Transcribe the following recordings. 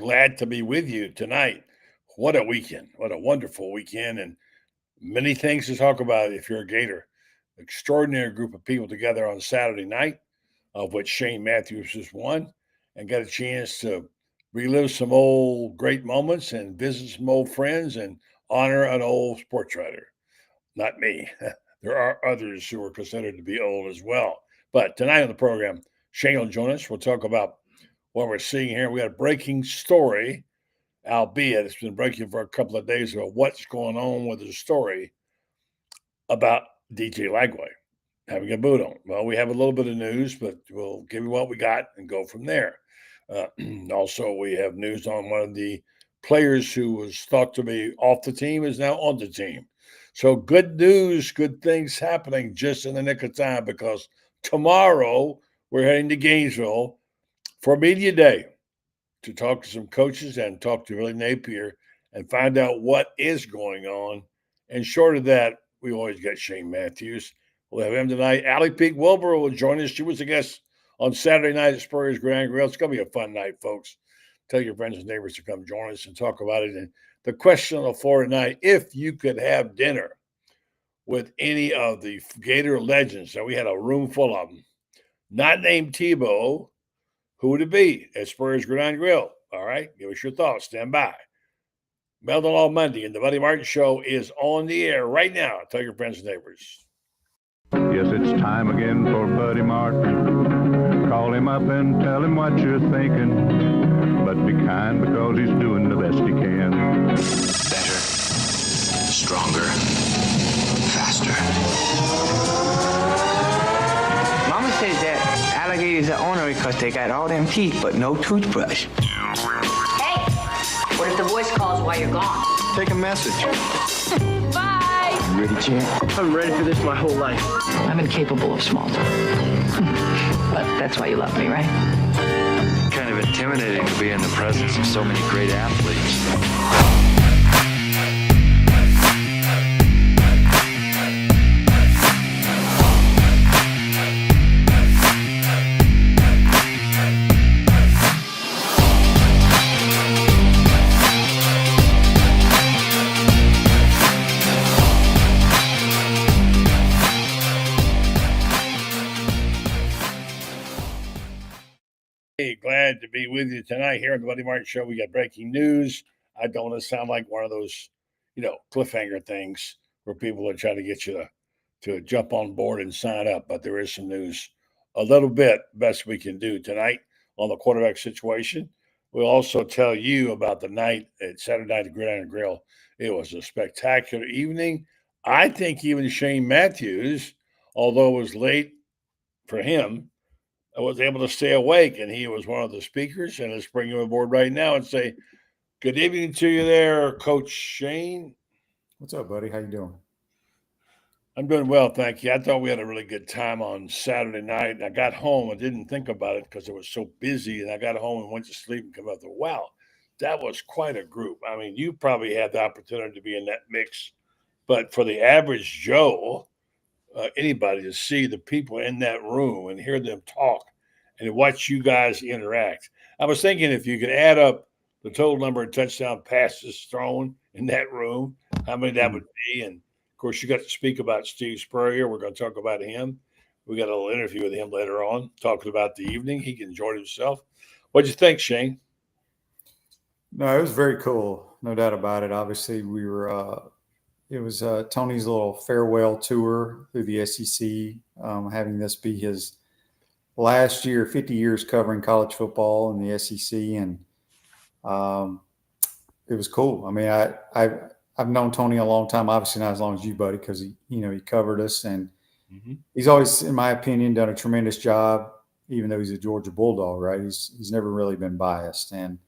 glad to be with you tonight. What a weekend. What a wonderful weekend. And many things to talk about if you're a Gator. Extraordinary group of people together on Saturday night, of which Shane Matthews was one, and got a chance to relive some old great moments and visit some old friends and honor an old sports writer. Not me. There are others who are considered to be old as well. But tonight on the program, Shane will join us. We'll talk about what we're seeing here. We got a breaking story, albeit it's been breaking for a couple of days ago. What's going on with the story about DJ Lagway having a boot on? Well, we have a little bit of news, but we'll give you what we got and go from there. Also, we have news on one of the players who was thought to be off the team is now on the team. So good news, good things happening just in the nick of time, because tomorrow we're heading to Gainesville for Media Day to talk to some coaches and talk to Billy Napier and find out what is going on. And short of that, we always get Shane Matthews. We'll have him tonight. Allie Peak Wilbur will join us. She was a guest on Saturday night at Spurrier's Grille. It's going to be a fun night, folks. Tell your friends and neighbors to come join us and talk about it. And the question on the floor tonight, if you could have dinner with any of the Gator legends, and we had a room full of them, not named Tebow, who would it be at Spurrier's Gridiron? All right, give us your thoughts. Stand by. Meldon Law Monday, and the Buddy Martin Show is on the air right now. Tell your friends and neighbors. Yes, it's time again for Buddy Martin. Call him up and tell him what you're thinking. But be kind, because he's doing the best he can. Better, stronger, faster. Mama says that alligators are ornery because they got all them teeth but no toothbrush. Hey, what if the voice calls while you're gone? Take a message. Bye. You ready, champ? I'm ready for this my whole life. I'm incapable of small talk. But that's why you love me, right? Kind of intimidating to be in the presence of so many great athletes. Hey, glad to be with you tonight here on the Buddy Martin Show. We got breaking news. I don't want to sound like one of those, cliffhanger things where people are trying to get you to jump on board and sign up. But there is some news, a little bit, best we can do tonight on the quarterback situation. We'll also tell you about the night at Saturday night at Gridiron Grill. It was a spectacular evening. I think even Shane Matthews, although it was late for him, I was able to stay awake, and he was one of the speakers. And let's bring him aboard right now and say, good evening to you there, Coach Shane. What's up, buddy? How you doing? I'm doing well, thank you. I thought we had a really good time on Saturday night. And I got home. I didn't think about it because it was so busy. And I got home and went to sleep and come out there. Wow, that was quite a group. I mean, you probably had the opportunity to be in that mix. But for the average Joe, anybody to see the people in that room and hear them talk and watch you guys interact. I was thinking if you could add up the total number of touchdown passes thrown in that room, how many that would be. And of course, you got to speak about Steve Spurrier. We're going to talk about him. We got a little interview with him later on, talking about the evening. He can enjoy himself. What'd you think, Shane? No, it was very cool. No doubt about it. Obviously, we were it was Tony's little farewell tour through the SEC, having this be his last year, 50 years covering college football in the SEC. And it was cool. I mean, I've known Tony a long time, obviously not as long as you, buddy, because he covered us. And he's always, in my opinion, done a tremendous job, even though he's a Georgia Bulldog, right? He's never really been biased. And,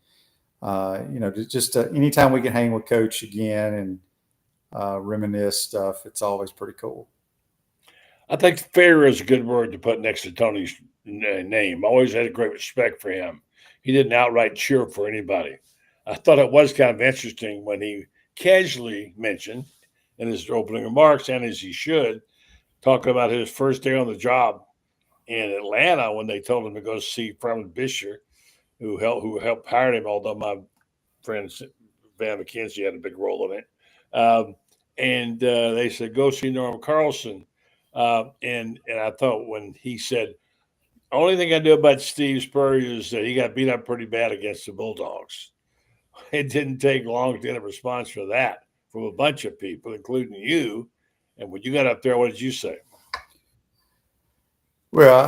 just anytime we can hang with Coach again and reminisce stuff, it's always pretty cool. I think fair is a good word to put next to Tony's name. I always had a great respect for him. He didn't outright cheer for anybody. I thought it was kind of interesting when he casually mentioned in his opening remarks, and as he should, talking about his first day on the job in Atlanta when they told him to go see Franz Beard who helped hire him, although my friend Van McKenzie had a big role in it. And they said, go see Norm Carlson. And I thought when he said, only thing I knew about Steve Spurrier is that he got beat up pretty bad against the Bulldogs. It didn't take long to get a response for that from a bunch of people, including you. And when you got up there, what did you say? Well,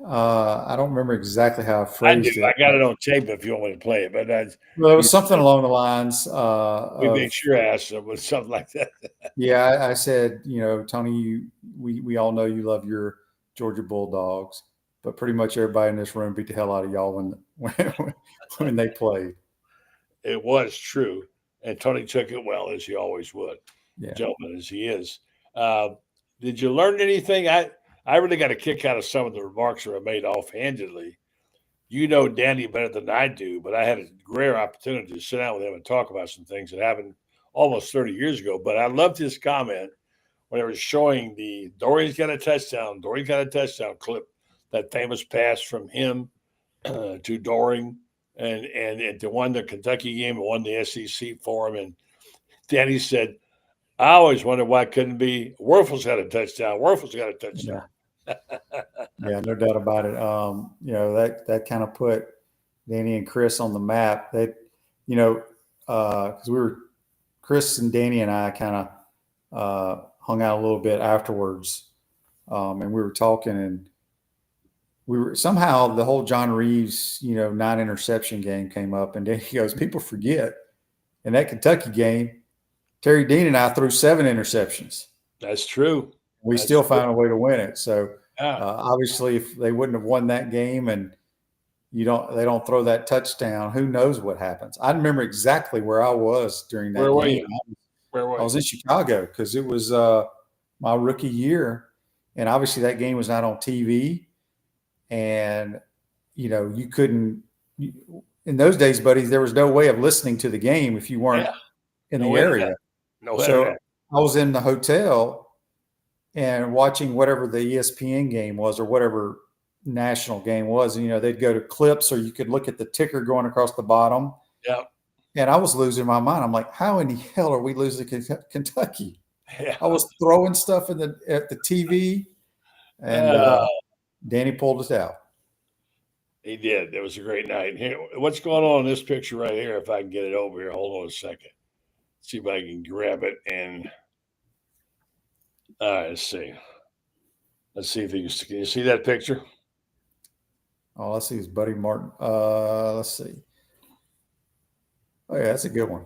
I don't remember exactly how I phrased it. I got it on tape if you want me to play it, but it was something along the lines. We make sure ass it was something like that. Yeah, I said, Tony, we all know you love your Georgia Bulldogs, but pretty much everybody in this room beat the hell out of y'all when they played. It was true, and Tony took it well, as he always would, gentleman as he is. Did you learn anything? I really got a kick out of some of the remarks that were made offhandedly. You know Danny better than I do, but I had a rare opportunity to sit down with him and talk about some things that happened almost 30 years ago. But I loved his comment when it was showing the Dorian's got a touchdown clip, that famous pass from him to Doring and to won the Kentucky game and won the SEC for him. And Danny said, I always wondered why it couldn't be Werfel's got a touchdown. Yeah, no doubt about it. That kind of put Danny and Chris on the map. That, because Chris and Danny and I kind of hung out a little bit afterwards, and we were talking, and we were somehow the whole John Reeves 9 interception game came up, and Danny goes, people forget in that Kentucky game, Terry Dean and I threw 7 interceptions. That's true. We still found a way to win it. So obviously, if they wouldn't have won that game, and they don't throw that touchdown, who knows what happens? I remember exactly where I was during that game. I was in Chicago because it was my rookie year, and obviously that game was not on TV, and you couldn't. In those days, buddy, there was no way of listening to the game if you weren't in the area. So I was in the hotel and watching whatever the ESPN game was or whatever national game was. And, they'd go to clips, or you could look at the ticker going across the bottom. Yeah. And I was losing my mind. I'm like, how in the hell are we losing Kentucky? Yeah. I was throwing stuff at the TV, and Danny pulled us out. He did. It was a great night. Here, what's going on in this picture right here? If I can get it over here, hold on a second. See if I can grab it. And all right, let's see. Let's see if can you see that picture? Oh, let's see. It's Buddy Martin. Let's see. Oh yeah, that's a good one.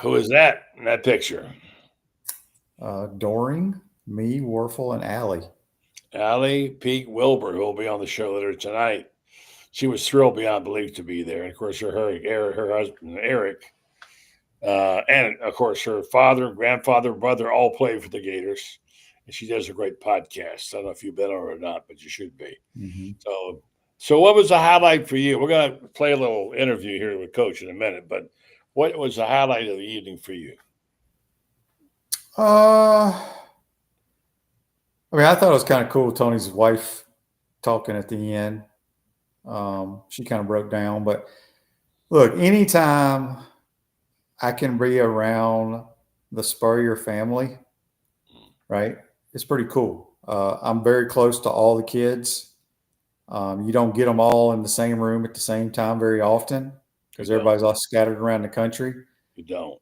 Who is that in that picture? Doring, me, Werfel, and Allie. Allie Peake Wilbur, who will be on the show later tonight. She was thrilled beyond belief to be there. And of course, her husband, Eric, and of course, her father, grandfather, brother all played for the Gators. And she does a great podcast. I don't know if you've been on her or not, but you should be. Mm-hmm. So what was the highlight for you? We're going to play a little interview here with Coach in a minute, but what was the highlight of the evening for you? I thought it was kind of cool. Tony's wife talking at the end. She kind of broke down, but look, anytime I can be around the Spurrier family, right, it's pretty cool. I'm very close to all the kids. You don't get them all in the same room at the same time very often because everybody's all scattered around the country. You don't.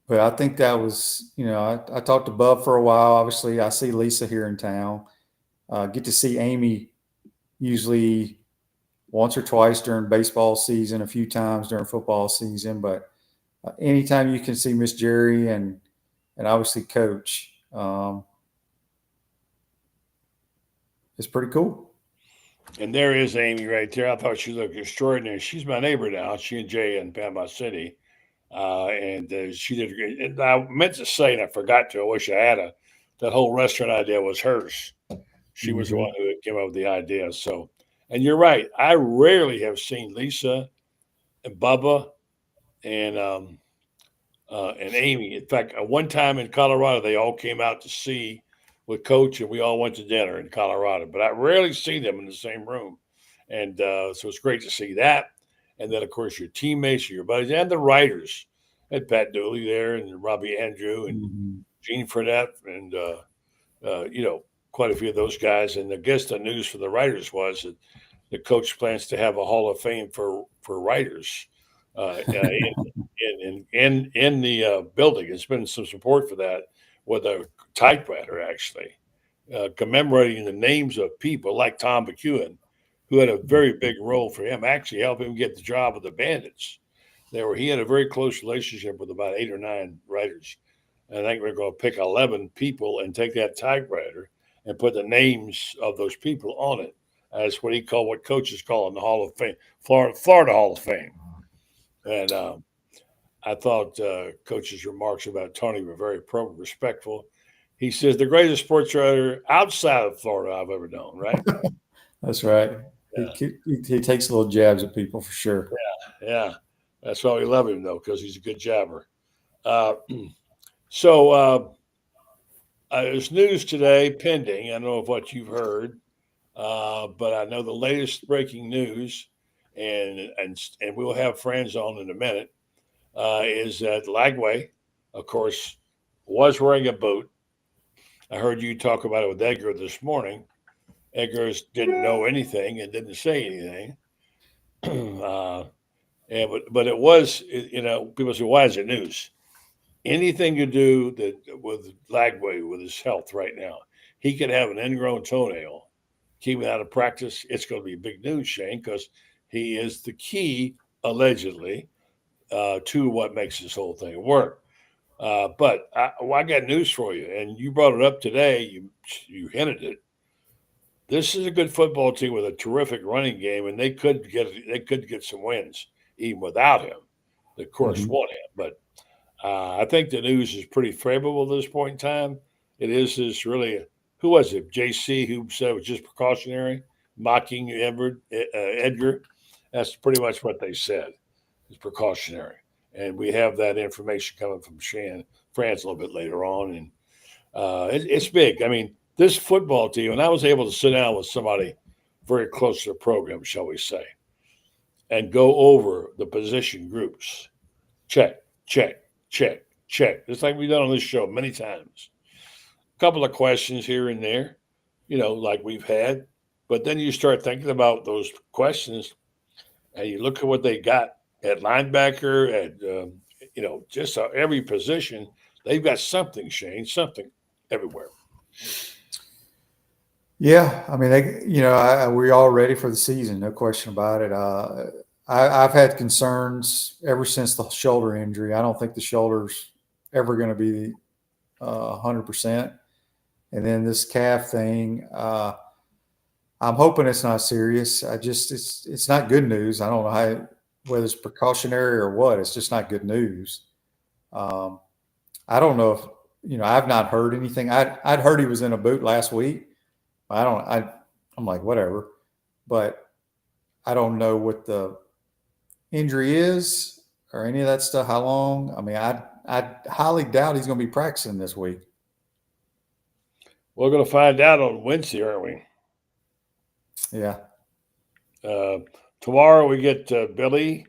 But I think that was, I talked to Bub for a while. Obviously, I see Lisa here in town. Get to see Amy usually once or twice during baseball season, a few times during football season. But anytime you can see Miss Jerry and obviously Coach, it's pretty cool. And there is Amy right there. I thought she looked extraordinary. She's my neighbor now. She and Jay in Panama City. She did great. And I meant to say, and I forgot to, I wish I had that whole restaurant idea was hers. She was the one who came up with the idea. So, and you're right. I rarely have seen Lisa and Bubba and Amy. In fact, one time in Colorado, they all came out to see with Coach, and we all went to dinner in Colorado. But I rarely see them in the same room. And so it's great to see that. And then, of course, your teammates, your buddies, and the writers. Had Pat Dooley there, and Robbie Andrew, and Gene Fredette, and quite a few of those guys. And I guess the news for the writers was that the coach plans to have a Hall of Fame for writers in the building. There's been some support for that with a typewriter, actually, commemorating the names of people like Tom McEwen, who had a very big role for him, actually helped him get the job with the Bandits. He had a very close relationship with about 8 or 9 writers. And I think we're going to pick 11 people and take that typewriter and put the names of those people on it. That's what coaches call in the Hall of Fame, Florida Hall of Fame. And I thought Coach's remarks about Tony were very appropriate, respectful. He says the greatest sports writer outside of Florida I've ever known, right? That's right. Yeah. He takes little jabs at people for sure. Yeah. That's why we love him, though, because he's a good jabber. So there's news today pending. I don't know what you've heard, but I know the latest breaking news, and we'll have Franz on in a minute, is that Lagway, of course, was wearing a boot. I heard you talk about it with Edgar this morning. Edgar didn't know anything and didn't say anything. But it was, people say, why is it news? Anything you do with Lagway, with his health right now, he could have an ingrown toenail, keep him out of practice. It's going to be big news, Shane, because he is the key, allegedly, to what makes this whole thing work. But I got news for you, and you brought it up today. You hinted it. This is a good football team with a terrific running game, and they could get some wins even without him. Of course, want him, but I think the news is pretty favorable at this point in time. It is really, who was it? JC, who said it was just precautionary, mocking Edgar. That's pretty much what they said. It's precautionary, and we have that information coming from Franz a little bit later on, and it's big. I mean, this football team, and I was able to sit down with somebody very close to the program, shall we say, and go over the position groups. Check. Just like we've done on this show many times. A couple of questions here and there, like we've had. But then you start thinking about those questions, and you look at what they got at linebacker, at, just every position. They've got something, Shane, something everywhere. Yeah, I mean, we're all ready for the season, no question about it. I've had concerns ever since the shoulder injury. I don't think the shoulder's ever going to be 100%. And then this calf thing, I'm hoping it's not serious. It's not good news. I don't know whether it's precautionary or what. It's just not good news. I don't know if I've not heard anything. I'd heard he was in a boot last week. I'm like, whatever, but I don't know what the injury is or any of that stuff. How long? I mean, I highly doubt he's going to be practicing this week. We're going to find out on Wednesday, aren't we? Yeah. Tomorrow we get Billy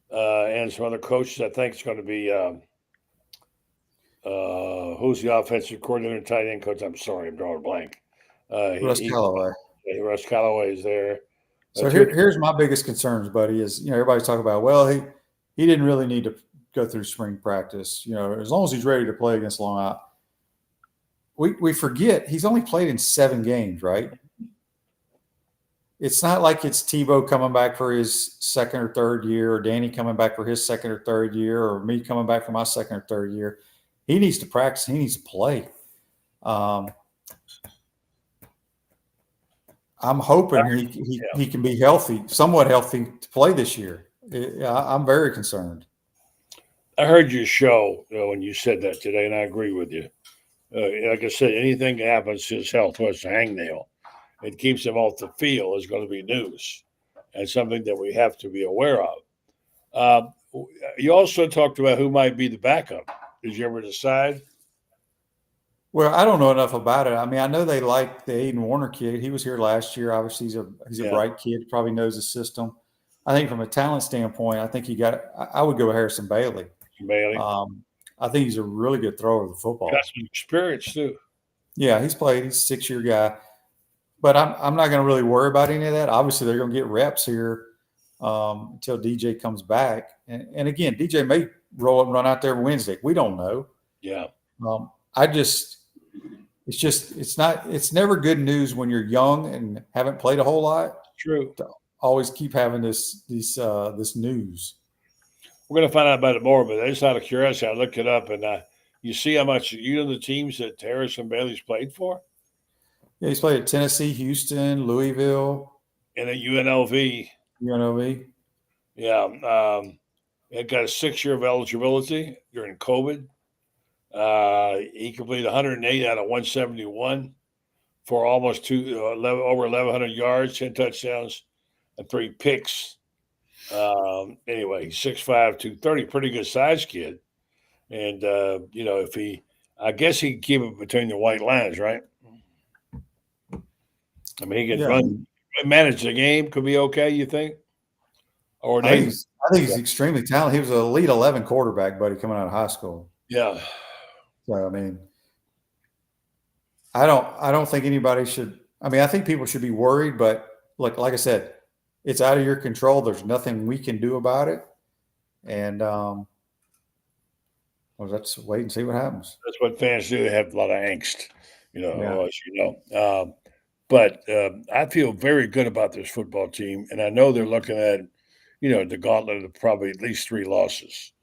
and some other coaches. I think it's going to be who's the offensive coordinator and tight end coach? I'm sorry, I'm drawing a blank. Russ Callaway. Russ Callaway is there. So here's my biggest concerns, buddy, is, everybody's talking about, well, he didn't really need to go through spring practice, as long as he's ready to play against Long Island. We forget he's only played in 7 games, right? It's not like it's Tebow coming back for his second or third year, or Danny coming back for his second or third year, or me coming back for my second or third year. He needs to practice. He needs to play. I'm hoping he can be healthy, somewhat healthy, to play this year. I'm very concerned. I heard your show when you said that today, and I agree with you. Like I said, anything that happens to his health, whether it's a hangnail, it keeps him off the field, is going to be news and something that we have to be aware of. You also talked about who might be the backup. Did you ever decide? Well, I don't know enough about it. I mean, I know they like the Aiden Warner kid. He was here last year. Obviously, he's a bright kid. Probably knows the system. I think from a talent standpoint, I think I would go with Harrison Bailey. I think he's a really good thrower of the football. Got some experience too. Yeah, he's played. He's a 6-year guy. But I'm not going to really worry about any of that. Obviously, they're going to get reps here until DJ comes back. And again, DJ may roll up and run out there Wednesday. We don't know. Yeah. It's never good news when you're young and haven't played a whole lot. True. To always keep having this news. We're going to find out about it more, but just out of curiosity, I looked it up, and you see how much the teams that Harrison Bailey's played for? Yeah, he's played at Tennessee, Houston, Louisville. And at UNLV. UNLV. Yeah. It got a 6-year of eligibility during COVID. He completed 108 out of 171 for almost over 1,100 yards, 10 touchdowns, and 3 picks. Anyway, 6'5", 230, pretty good size kid. And, I guess he can keep it between the white lines, right? I mean, he can manage the game, could be okay, you think? Or I think he's extremely talented. He was an Elite 11 quarterback, buddy, coming out of high school. Yeah. So, I mean, I don't think anybody should – I mean, I think people should be worried, but like I said, it's out of your control. There's nothing we can do about it. And let's wait and see what happens. That's what fans do. They have a lot of angst, as you know. But I feel very good about this football team, and I know they're looking at, the gauntlet of probably at least 3 losses.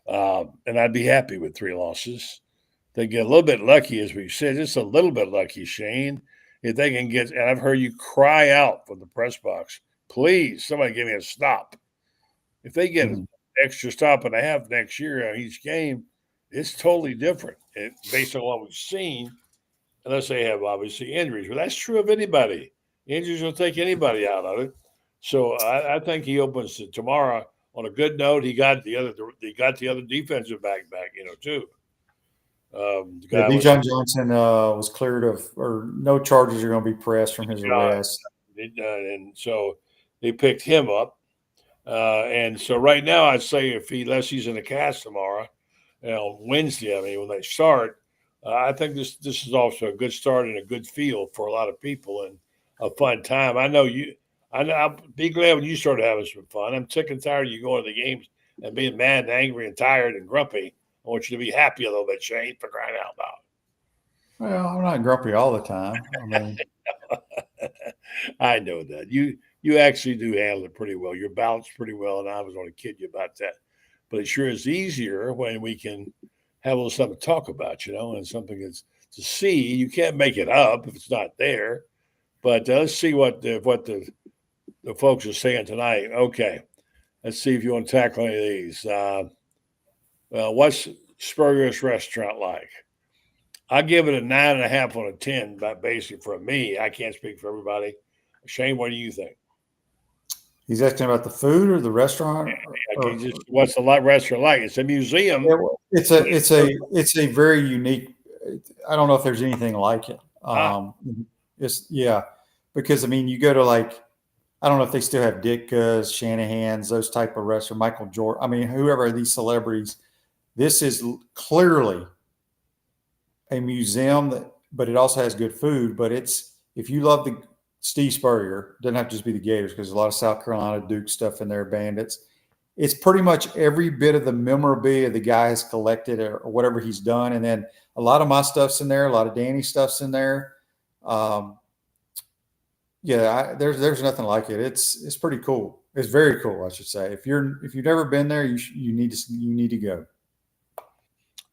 And I'd be happy with 3 losses. They get a little bit lucky, as we've said, just a little bit lucky, Shane. If they can get – and I've heard you cry out from the press box, please, somebody give me a stop. If they get an extra stop and a half next year on each game, it's totally different based on what we've seen, unless they have, obviously, injuries. But that's true of anybody. Injuries will take anybody out of it. So I think he opens tomorrow on a good note. He got the other defensive back, too. Bijan Johnson was cleared or no charges are going to be pressed from his arrest. And so they picked him up. And so right now, I'd say unless he's in the cast tomorrow, on Wednesday, when they start, I think this is also a good start and a good feel for a lot of people and a fun time. I'll be glad when you start having some fun. I'm sick and tired of you going to the games and being mad and angry and tired and grumpy. I want you to be happy a little bit, Shane, for crying out loud. Well, I'm not grumpy all the time. I know that. You actually do handle it pretty well. You're balanced pretty well, and I was going to kid you about that. But it sure is easier when we can have a little something to talk about, and something that's to see. You can't make it up if it's not there. But let's see what the folks are saying tonight. Okay, let's see if you want to tackle any of these. What's Spurrier's restaurant like? I give it a 9.5 on a 10, but basically for me. I can't speak for everybody. Shane, what do you think? He's asking about the food or the restaurant. What's the restaurant like? It's a museum. It's a very unique. I don't know if there's anything like it. Because you go to I don't know if they still have Ditka's, Shanahan's, those type of restaurants, Michael Jordan. Whoever these celebrities. This is clearly a museum but it also has good food. But if you love the Steve Spurrier, doesn't have to just be the Gators, because there's a lot of South Carolina Duke stuff in there, Bandits. It's pretty much every bit of the memorabilia the guy has collected or whatever he's done. And then a lot of my stuff's in there, a lot of Danny's stuff's in there. There's nothing like it. It's pretty cool. It's very cool, I should say. If you've never been there, you need to go.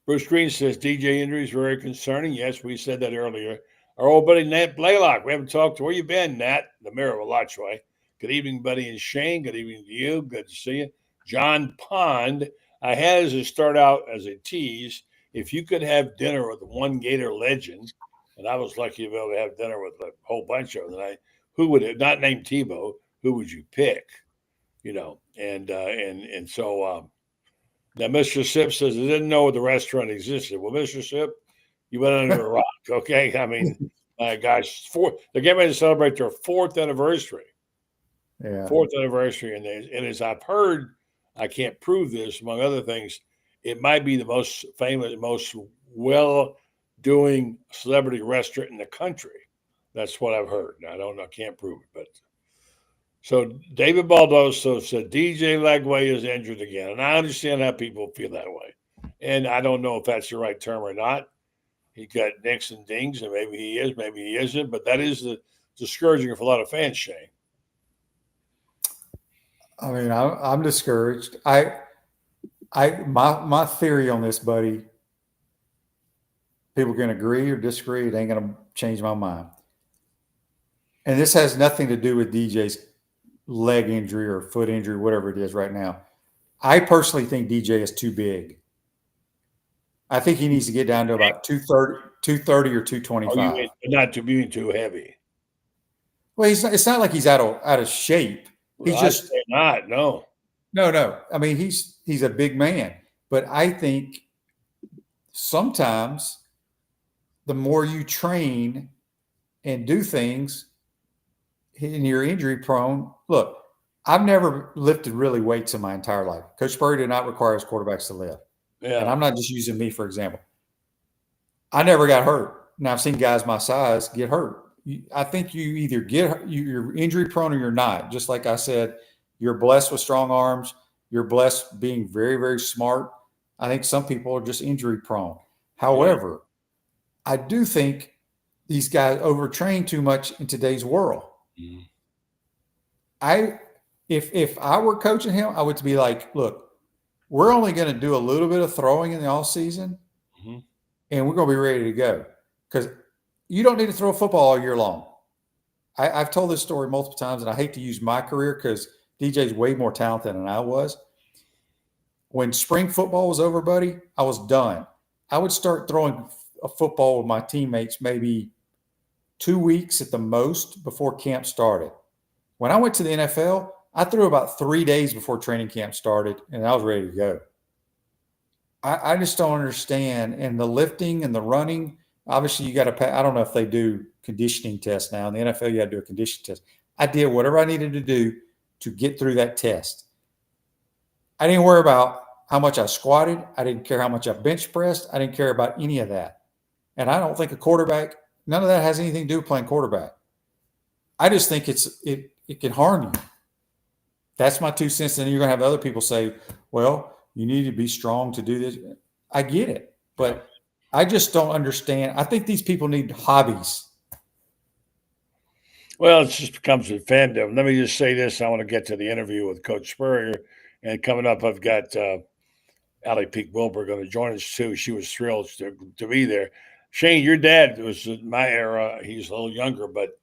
Bruce Green says DJ injury is very concerning. Yes, we said that earlier. Our old buddy Nat Blaylock, we haven't talked to. Where you been, Nat? The Mirror of Alachua. Good evening, buddy, and Shane. Good evening to you. Good to see you. John Pond, I had as a start out as a tease, if you could have dinner with one Gator legend, and I was lucky to be able to have dinner with a whole bunch of them tonight, who would have, not named Tebow, who would you pick? So now Mr. Sip says he didn't know the restaurant existed. Well, Mr. Sip, You went under a rock, okay? I mean, my gosh, they're getting ready to celebrate their 4th anniversary. Yeah. 4th anniversary, and as I've heard, I can't prove this, among other things, it might be the most famous, most well-doing celebrity restaurant in the country. That's what I've heard. I don't know, I can't prove it, but so David Baldoso said DJ Lagway is injured again, and I understand how people feel that way, and I don't know if that's the right term or not. He got nicks and dings, and maybe he is, maybe he isn't, but that is discouraging for a lot of fans, Shane. I mean, I'm discouraged. My theory on this, buddy, people can agree or disagree. It ain't going to change my mind. And this has nothing to do with DJ's leg injury or foot injury, whatever it is right now. I personally think DJ is too big. I think he needs to get down to about 230 or 225. Not to being too heavy. Well, it's not like he's out of shape. He's just not. No. I mean, he's a big man, but I think sometimes the more you train and do things, and you're injury prone. Look, I've never lifted really weights in my entire life. Coach Spurrier did not require his quarterbacks to lift. Yeah. And I'm not just using me for example. I never got hurt. Now I've seen guys my size get hurt. I think you either you're injury prone or you're not. Just like I said, you're blessed with strong arms. You're blessed being very, very smart. I think some people are just injury prone. However, I do think these guys overtrain too much in today's world. Mm-hmm. If I were coaching him, I would be like, look, we're only going to do a little bit of throwing in the off season, and we're going to be ready to go because you don't need to throw a football all year long. I've told this story multiple times, and I hate to use my career because DJ's way more talented than I was. When spring football was over, buddy, I was done. I would start throwing a football with my teammates maybe 2 weeks at the most before camp started. When I went to the NFL, I threw about 3 days before training camp started, and I was ready to go. I just don't understand. And the lifting and the running, obviously you got to – I don't know if they do conditioning tests now. In the NFL, you got to do a conditioning test. I did whatever I needed to do to get through that test. I didn't worry about how much I squatted. I didn't care how much I bench pressed. I didn't care about any of that. And I don't think a quarterback – none of that has anything to do with playing quarterback. I just think it can harm you. That's my 2 cents. And you're going to have other people say, well, you need to be strong to do this. I get it. But I just don't understand. I think these people need hobbies. Well, it just becomes a fandom. Let me just say this. I want to get to the interview with Coach Spurrier. And coming up, I've got Allie Peak Wilbur going to join us too. She was thrilled to be there. Shane, your dad was in my era. He's a little younger, but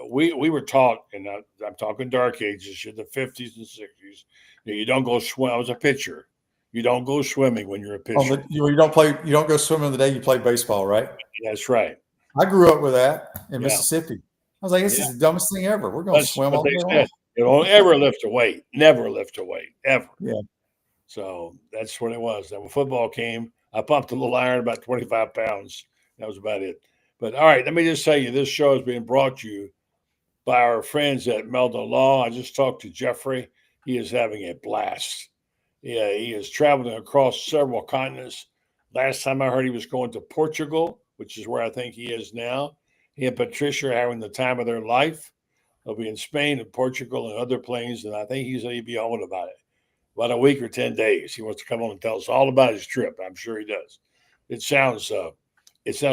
we were taught, and I'm talking dark ages, in the 50s and 60s. You don't go swim. I was a pitcher. You don't go swimming when you're a pitcher. You don't go swimming the day you play baseball, right? That's right. I grew up with that in Mississippi. I was like, this is the dumbest thing ever. We're going to swim all day long. You don't ever lift a weight. Never lift a weight, ever. Yeah. So that's what it was. Then when football came, I pumped a little iron, about 25 pounds. That was about it. But all right, let me just tell you, this show is being brought to you by our friends at Meldon Law. I just talked to Jeffrey. He is having a blast. Yeah, he is traveling across several continents. Last time I heard he was going to Portugal, which is where I think he is now. He and Patricia are having the time of their life. They'll be in Spain and Portugal and other places, and I think he'll be on about it. About a week or 10 days. He wants to come on and tell us all about his trip. I'm sure he does. It sounds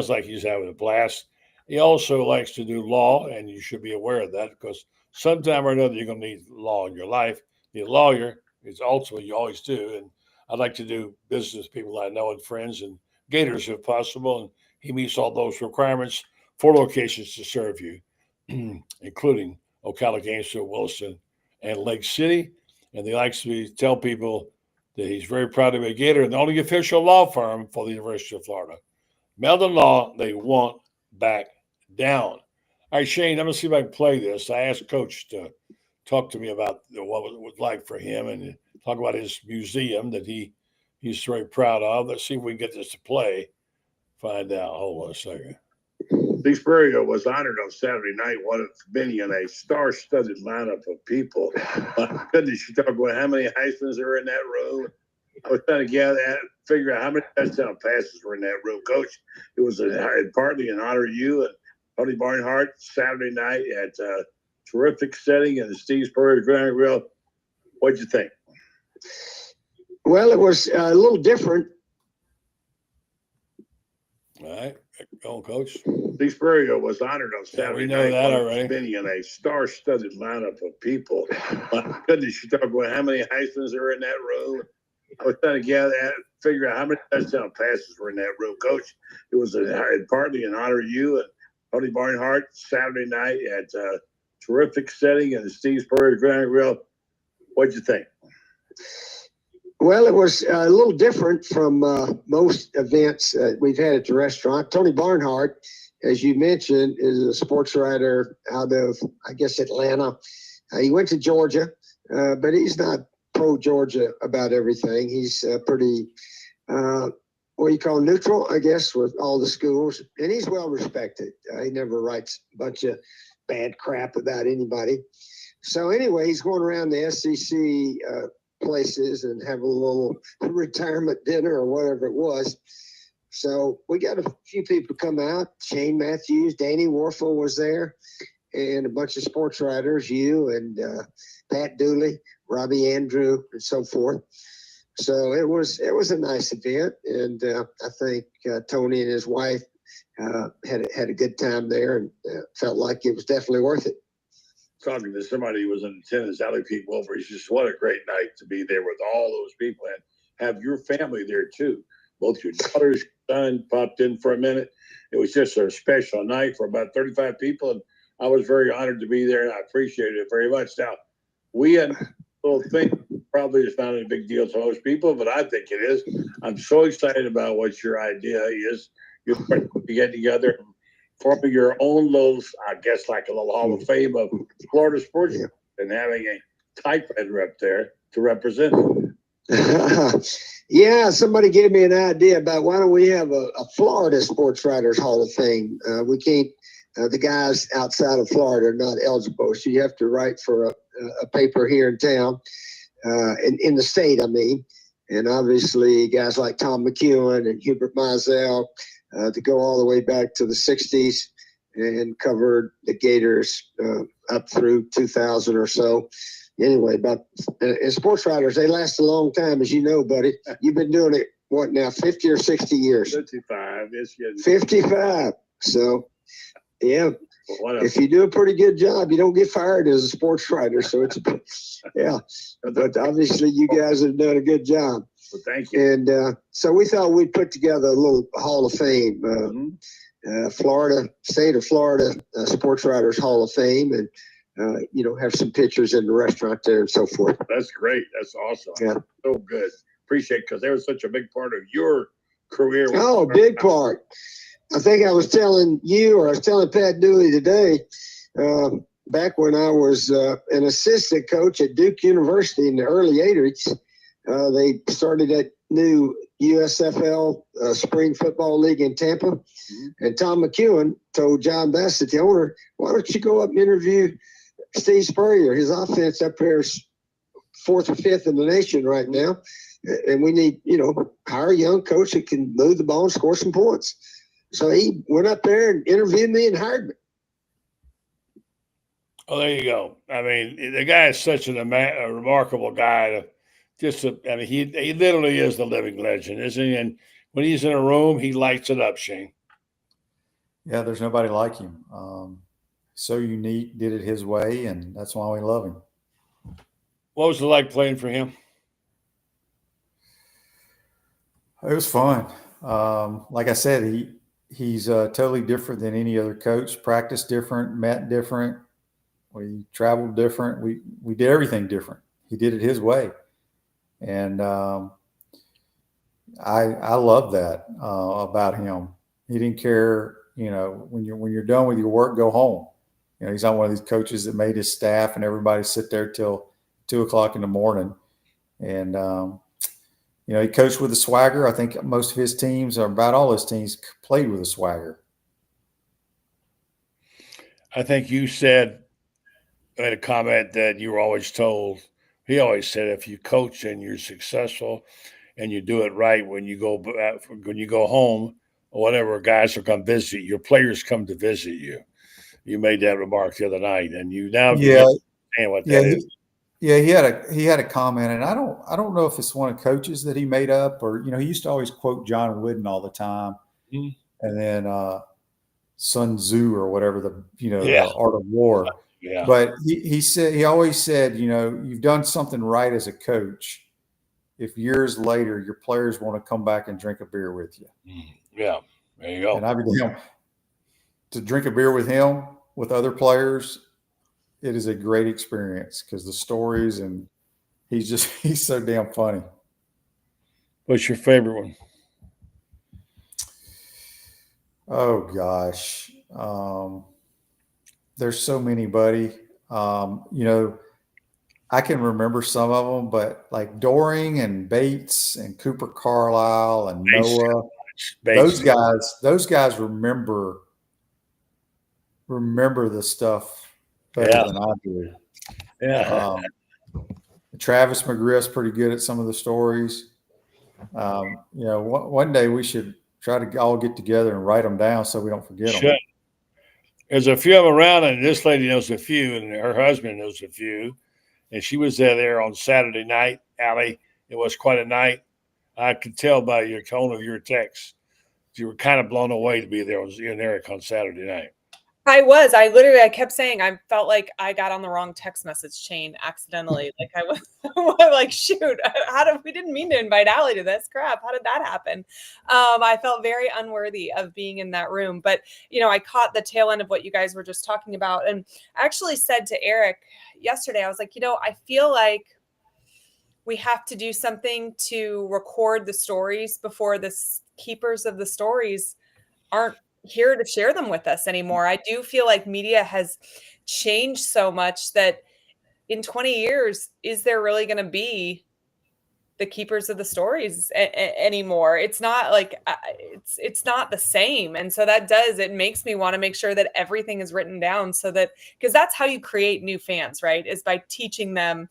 like he's having a blast. He also likes to do law, and you should be aware of that because sometime or another you're going to need law in your life. The lawyer is ultimately you always do, and I'd like to do business with people I know and friends and Gators if possible, and he meets all those requirements. 4 locations to serve you, including Ocala, Gainesville, Wilson, and Lake City. And he likes to tell people that he's very proud to be a Gator and the only official law firm for the University of Florida. Meldon Law, they won't back down. All right, Shane, I'm going to see if I can play this. I asked Coach to talk to me about what it was like for him and talk about his museum that he's very proud of. Let's see if we can get this to play. find out. Hold on a second. Steve Spurrier was honored on Saturday night, one of many in a star-studded lineup of people. My goodness, you talk about how many Heismans are in that room. I was trying to figure out how many touchdown passes were in that room, Coach. It was partly in honor of you and Tony Barnhart Saturday night at a terrific setting in the Steve Spurrier Gridiron. What'd you think? Well, it was a little different. All right. Go on, Coach. Steve Spurrier was honored on Saturday we know night. That already. Many in a star-studded lineup of people. My goodness, you talk about how many Heismans are in that room. I was trying to figure out how many touchdown passes were in that room, Coach. It was partly in honor of you and Tony Barnhart Saturday night at a terrific setting in the Steve Spurrier Grill. What'd you think? Well, it was a little different from most events we've had at the restaurant. Tony Barnhart, as you mentioned, is a sports writer out of, I guess, Atlanta. He went to Georgia, but he's not pro-Georgia about everything. He's pretty, what you call neutral, I guess, with all the schools. And he's well respected. He never writes a bunch of bad crap about anybody. So anyway, he's going around the SEC places and have a little retirement dinner or whatever it was. So we got a few people come out. Shane Matthews, Danny Warfel was there, and a bunch of sports writers, you and Pat Dooley, Robbie Andrew, and so forth. So it was a nice event, and I think Tony and his wife had a good time there, and felt like it was definitely worth it. Talking to somebody who was in attendance, Allie Pete Wolfer, he's just what a great night to be there with all those people and have your family there too. Both your daughters, son popped in for a minute. It was just a special night for about 35 people, and I was very honored to be there, and I appreciated it very much. Now, we had a little thing, probably it's not a big deal to most people, but I think it is. I'm so excited about what your idea is. You're going to get together and forming your own little, I guess, like a little Hall of Fame of Florida sports, and having a typewriter up there to represent it. Yeah, somebody gave me an idea about why don't we have a Florida Sports Writers Hall of Fame. We can't, the guys outside of Florida are not eligible, so you have to write for a paper here in town, in the state, I mean. And obviously guys like Tom McEwen and Hubert Mizell, to go all the way back to the 60s and covered the Gators up through 2000 or so. Anyway, but and sports writers, they last a long time, as you know, buddy. You've been doing it, what now, 50 or 60 years? 55. 55. So, yeah. If you do a pretty good job, you don't get fired as a sports writer. So it's, yeah. But obviously you guys have done a good job. Well, thank you. And so we thought we'd put together a little Hall of Fame, Florida, state of Florida Sports Writers Hall of Fame, and have some pictures in the restaurant there and so forth. That's great. That's awesome. Yeah. So good. Appreciate it, because they were such a big part of your career. Oh, big part. I think I was telling you, or I was telling Pat Dooley today, back when I was an assistant coach at Duke University in the early 80s, they started that new USFL spring football league in Tampa. Mm-hmm. And Tom McEwen told John Bassett, the owner, why don't you go up and interview Steve Spurrier? His offense up here is 4th or 5th in the nation right now. And we need, hire a young coach that can move the ball and score some points. So he went up there and interviewed me and hired me. Oh, there you go. I mean, the guy is such a remarkable guy. He literally is the living legend, isn't he? And when he's in a room, he lights it up, Shane. Yeah, there's nobody like him. So unique, did it his way, and that's why we love him. What was it like playing for him? It was fun. Like I said, he's totally different than any other coach. Practiced different, met different. We traveled different. We did everything different. He did it his way, and I love that about him. He didn't care. When you're done with your work, go home. He's not one of these coaches that made his staff and everybody sit there till 2:00 in the morning. And you know, he coached with a swagger. I think most of his teams, or about all his teams, played with a swagger. I think you said, made a comment that you were always told, he always said, if you coach and you're successful and you do it right, when you go home or whatever, guys will come visit you. Your players come to visit you. You made that remark the other night, and you now understand what that is. He had a comment, and I don't know if it's one of coaches that he made up, or he used to always quote John Wooden all the time, and then Sun Tzu or whatever, the Art of War. Yeah. But he always said, you've done something right as a coach if years later your players want to come back and drink a beer with you. Yeah, there you go. And I'd be down to drink a beer with him, with other players. It is a great experience because the stories, and he's so damn funny. What's your favorite one? Oh gosh. There's so many, buddy. I can remember some of them, but like Doring and Bates and Cooper Carlisle and Noah, those guys remember the stuff better than I do. Yeah. Travis McGriff's pretty good at some of the stories. One day we should try to all get together and write them down so we don't forget them. There's a few of them around, and this lady knows a few, and her husband knows a few. And she was there on Saturday night, Allie. It was quite a night. I could tell by your tone of your text. You were kind of blown away to be there with you and Eric on Saturday night. I kept saying, I felt like I got on the wrong text message chain accidentally. Like I was like, shoot, we didn't mean to invite Allie to this. Crap. How did that happen? I felt very unworthy of being in that room, but I caught the tail end of what you guys were just talking about. And I actually said to Eric yesterday, I was like, I feel like we have to do something to record the stories before the keepers of the stories aren't here to share them with us anymore. I do feel like media has changed so much that in 20 years, is there really going to be the keepers of the stories anymore? It's not like it's not the same. And so it makes me want to make sure that everything is written down because that's how you create new fans, right? Is by teaching them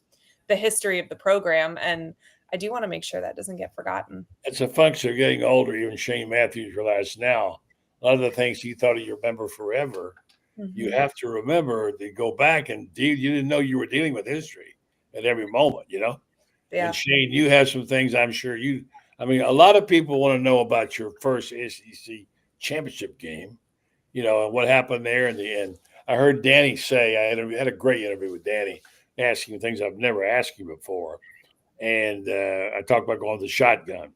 the history of the program. And I do want to make sure that doesn't get forgotten. It's a function of getting older. Even Shane Matthews realized now, a lot of the things you thought you remember forever, you have to remember to go back and deal. You didn't know you were dealing with history at every moment, Yeah. And Shane, you have some things I'm sure a lot of people want to know about your first SEC championship game, and what happened there in the end. I heard Danny say, I had a great interview with Danny, asking him things I've never asked you before. And I talked about going to the shotgun.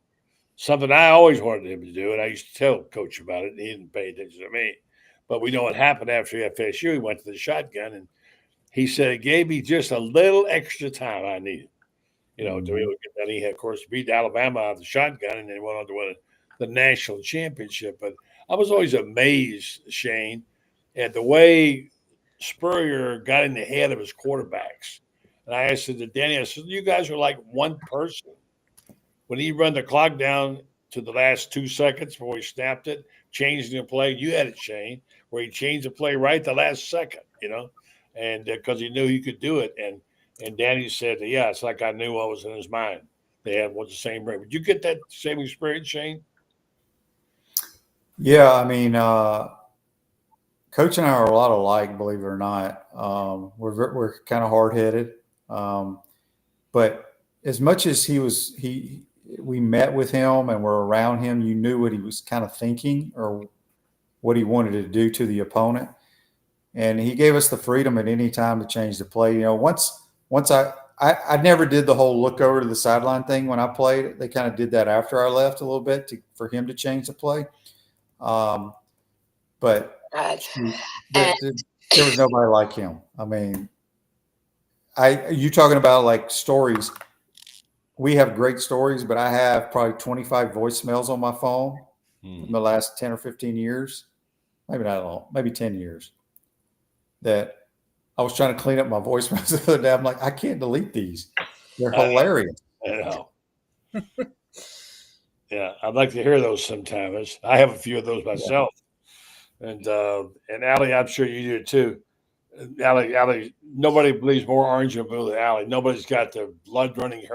Something I always wanted him to do, and I used to tell Coach about it, and he didn't pay attention to me. But we know what happened after FSU. He went to the shotgun, and he said it gave me just a little extra time I needed, to be able to get that. He had, of course, beat Alabama out of the shotgun, and then went on to win the national championship. But I was always amazed, Shane, at the way Spurrier got in the head of his quarterbacks. And I asked Danny, I said, you guys are like one person. When he run the clock down to the last 2 seconds before he snapped it, changing the play, you had it, Shane, where he changed the play right the last second, and because he knew he could do it. And Danny said, yeah, it's like I knew what was in his mind. They had the same brain. Would you get that same experience, Shane? Yeah, Coach and I are a lot alike, believe it or not. We're kind of hard-headed, but as much as we met with him and were around him, you knew what he was kind of thinking or what he wanted to do to the opponent. And he gave us the freedom at any time to change the play. Once I never did the whole look over to the sideline thing when I played. They kind of did that after I left a little bit for him to change the play. But there was nobody like him. You talking about like stories. We have great stories, but I have probably 25 voicemails on my phone in the last 10 or 15 years. Maybe not long, maybe 10 years. That I was trying to clean up my voicemails the other day. I'm like, I can't delete these. They're hilarious. I know. Yeah, I'd like to hear those sometimes. I have a few of those myself. And Allie, I'm sure you do too. Allie, nobody believes more orange and blue than Allie. Nobody's got the blood running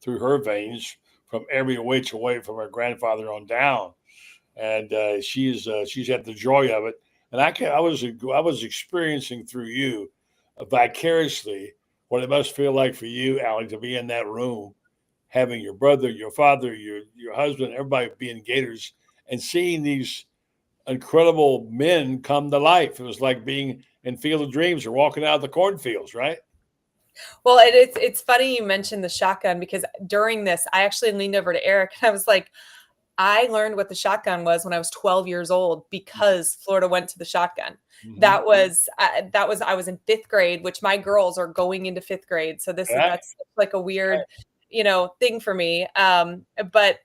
through her veins from every which away from her grandfather on down, and she's had the joy of it. And I was experiencing through you vicariously what it must feel like for you, Allie, to be in that room, having your brother, your father, your husband, everybody being Gators, and seeing these incredible men come to life. It was like being in Field of Dreams or walking out of the cornfields, right? Well, it's funny you mentioned the shotgun, because during this, I actually leaned over to Eric and I was like, I learned what the shotgun was when I was 12 years old because Florida went to the shotgun. Mm-hmm. That was I was in 5th grade, which my girls are going into 5th grade. So that's like a weird, thing for me. But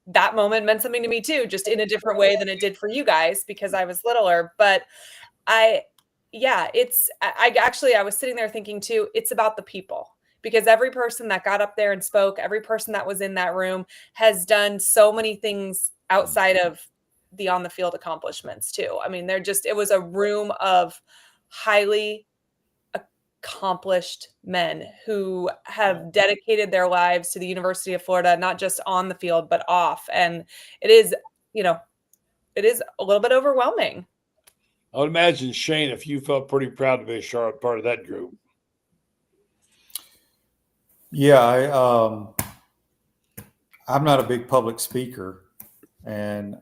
that moment meant something to me too, just in a different way than it did for you guys because I was littler. But I was sitting there thinking too, it's about the people, because every person that got up there and spoke, every person that was in that room has done so many things outside of the on the field accomplishments too. I mean, it was a room of highly accomplished men who have dedicated their lives to the University of Florida, not just on the field, but off. And it is a little bit overwhelming. I would imagine, Shane, if you felt pretty proud to be a part of that group. Yeah, I'm not a big public speaker. And,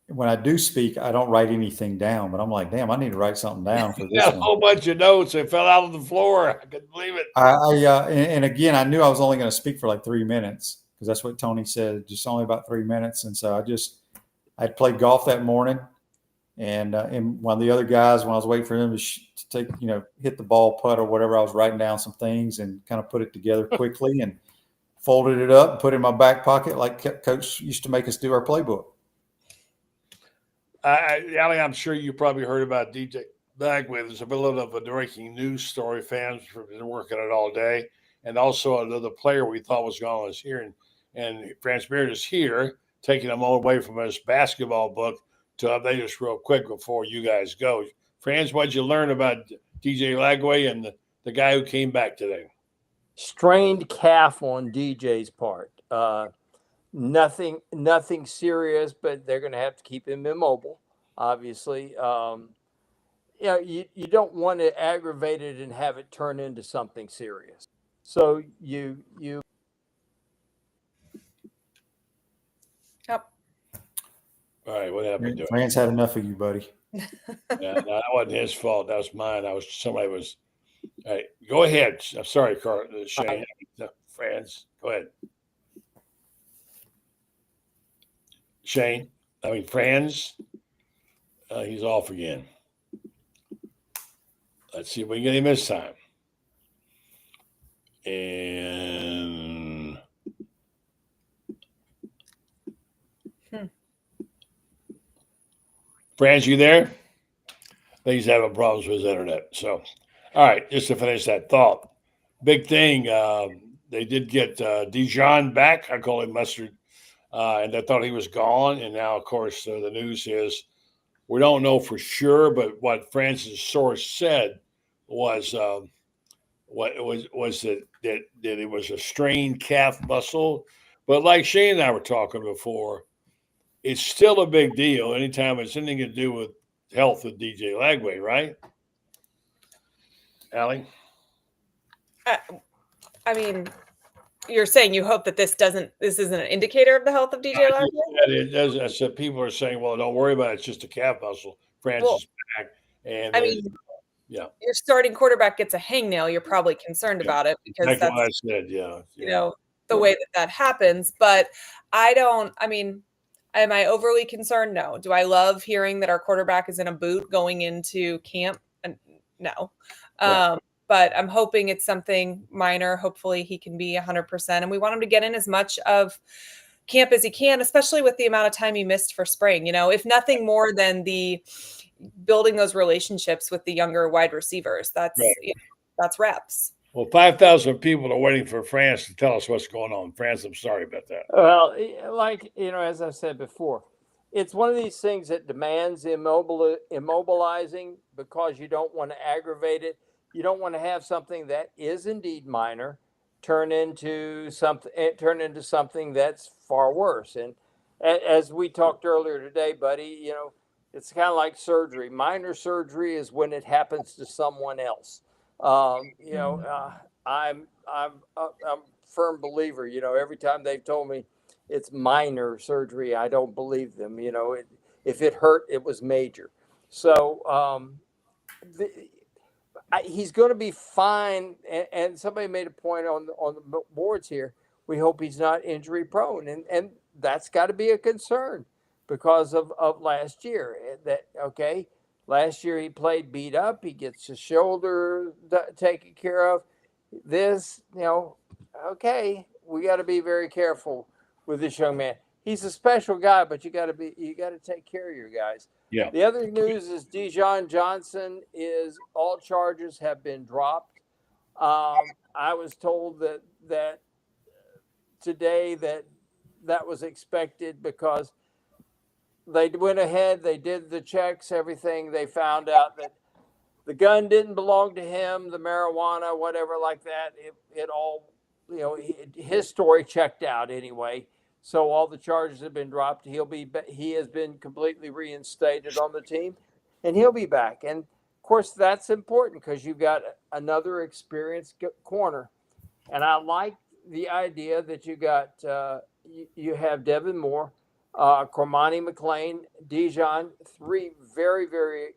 when I do speak, I don't write anything down. But I'm like, damn, I need to write something down for this one. A whole bunch of notes. They fell out on the floor. I couldn't believe it. And again, I knew I was only going to speak for like 3 minutes because that's what Tony said, just only about 3 minutes. And so I'd played golf that morning. And one of the other guys, when I was waiting for them to take, hit the ball, putt or whatever, I was writing down some things and kind of put it together quickly and folded it up and put it in my back pocket like Coach used to make us do our playbook. Allie, I'm sure you probably heard about DJ Lagway. There's a little of a breaking news story. Fans have been working it all day. And also another player we thought was gone was here. And Franz Beard is here, taking him all away from his basketball book to update us real quick before you guys go. Franz, what did you learn about DJ Lagway and the guy who came back today? Strained calf on DJ's part. Nothing serious, but they're going to have to keep him immobile, obviously. You don't want to aggravate it and have it turn into something serious. So you. Yep. All right, what happened to him? Franz had enough of you, buddy. Yeah, no, that wasn't his fault. That was mine. All right, go ahead. I'm sorry, Shane. Franz, go ahead. Franz, he's off again. Let's see if we can get him this time. And Franz, you there? I think he's having problems with his internet. So, all right, just to finish that thought. Big thing, they did get Dijon back. I call him Mustard. And I thought he was gone. And now, of course, the news is we don't know for sure, but what Franz's source said was that it was a strained calf muscle. But like Shane and I were talking before, it's still a big deal anytime it's anything to do with health with DJ Lagway, right? Allie? I mean, you're saying you hope that this isn't an indicator of the health of DJ Lagway? Yeah, it does. I said people are saying, well, don't worry about it. It's just a calf muscle. Franz is back. And yeah. Your starting quarterback gets a hangnail, you're probably concerned about it because that's what I said, the way that happens. But am I overly concerned? No. Do I love hearing that our quarterback is in a boot going into camp? No. Yeah. But I'm hoping it's something minor. Hopefully he can be 100%. And we want him to get in as much of camp as he can, especially with the amount of time he missed for spring. If nothing more than the building those relationships with the younger wide receivers. That's reps. Well, 5,000 people are waiting for Franz to tell us what's going on. Franz, I'm sorry about that. Well, like, as I said before, it's one of these things that demands immobilizing because you don't want to aggravate it. You don't want to have something that is indeed minor turn into something that's far worse. And as we talked earlier today, buddy, it's kind of like surgery. Minor surgery is when it happens to someone else. I'm a firm believer. Every time they've told me it's minor surgery, I don't believe them. If it hurt, it was major. So he's going to be fine. And somebody made a point on the boards here. We hope he's not injury prone, and that's got to be a concern because of last year. Last year he played beat up. He gets his shoulder taken care of. This, we got to be very careful with this young man. He's a special guy, but you got to take care of your guys. Yeah. The other news is Dijon Johnson all charges have been dropped. I was told that today that was expected because they went ahead, they did the checks, everything. They found out that the gun didn't belong to him, the marijuana, whatever like that. It all, his story checked out anyway. So all the charges have been dropped. He has been completely reinstated on the team, and he'll be back. And of course, that's important because you've got another experienced corner. And I like the idea that you got you have Devin Moore, Cormani McLean, Dijon, three very, very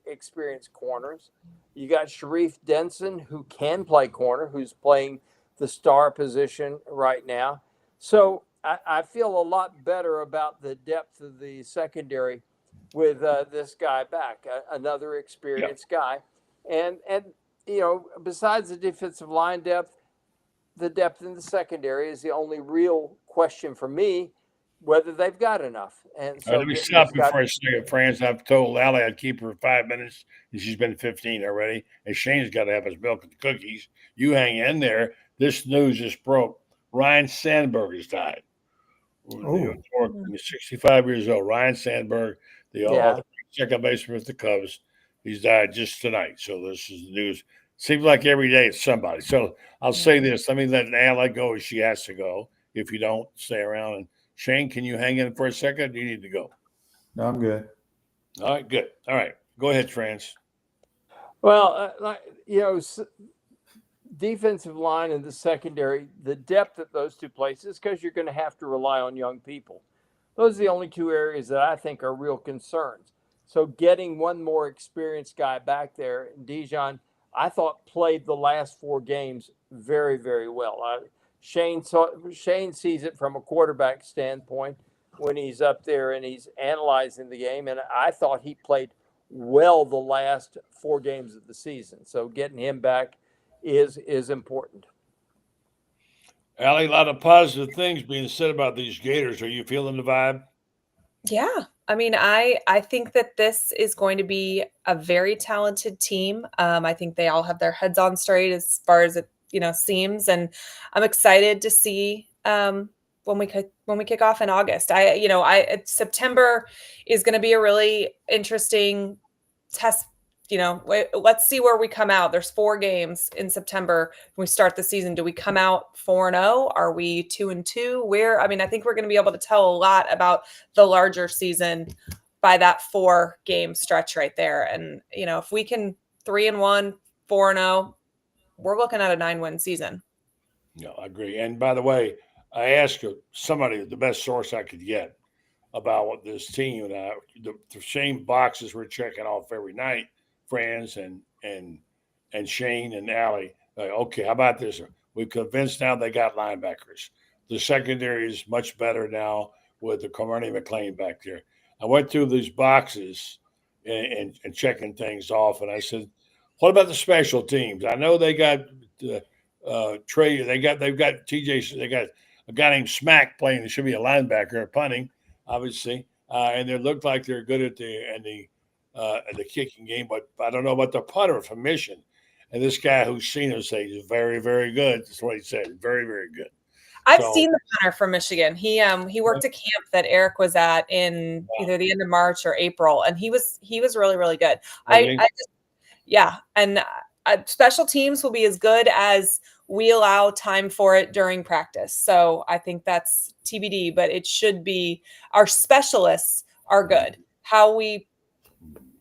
experienced corners. You got Sharif Denson, who can play corner, who's playing the star position right now. So I feel a lot better about the depth of the secondary with this guy back, another experienced guy. And besides the defensive line depth, the depth in the secondary is the only real question for me, whether they've got enough. And so let me stop you for a second, Franz. I've told Allie I'd keep her 5 minutes, and she's been 15 already. And Shane's got to have his milk and cookies. You hang in there. This news just broke. Ryan Sandberg has died. He's 65 years old. Ryan Sandberg, the second baseman with the Cubs. He's died just tonight. So this is the news. Seems like every day it's somebody. So I'll say this. Let me let Allie go if she has to go. If you don't, stay around. And Shane, can you hang in for a second? You need to go. No, I'm good. All right, good. All right. Go ahead, Franz. Well, defensive line and the secondary, the depth at those two places, because you're going to have to rely on young people. Those are the only two areas that I think are real concerns. So getting one more experienced guy back there, Dijon, I thought played the last 4 games very, very well. Shane sees it from a quarterback standpoint when he's up there and he's analyzing the game, and I thought he played well the last 4 games of the season. So getting him back is important. Allie, a lot of positive things being said about these Gators. Are you feeling the vibe? Yeah. I mean, I think that this is going to be a very talented team. I think they all have their heads on straight as far as it, seems. And I'm excited to see when we kick off in August. September is going to be a really interesting test. Let's see where we come out. There's 4 games in September when we start the season. Do we come out 4-0? Are we 2-2? I think we're going to be able to tell a lot about the larger season by that 4-game stretch right there. And, if we can 3-1, 4-0, we're looking at a 9-win season. No, I agree. And by the way, I asked somebody, the best source I could get, about what this team, the same boxes we're checking off every night. Franz and Shane and Allie. Okay, how about this? We're convinced now they got linebackers. The secondary is much better now with the Cormani McLean back there. I went through these boxes and checking things off, and I said, "What about the special teams? I know they got Trey. They've got TJ. They got a guy named Smack playing. It should be a linebacker, punting, obviously, and they look like they're good at the kicking game, but I don't know about the punter from Mission. And this guy who's seen him say he's very, very good. That's what he said. Very, very good. I've seen the punter from Michigan. He worked a camp that Eric was at in either the end of March or April, and he was really, really good. And special teams will be as good as we allow time for it during practice. So I think that's TBD, but it should be. Our specialists are good. How we,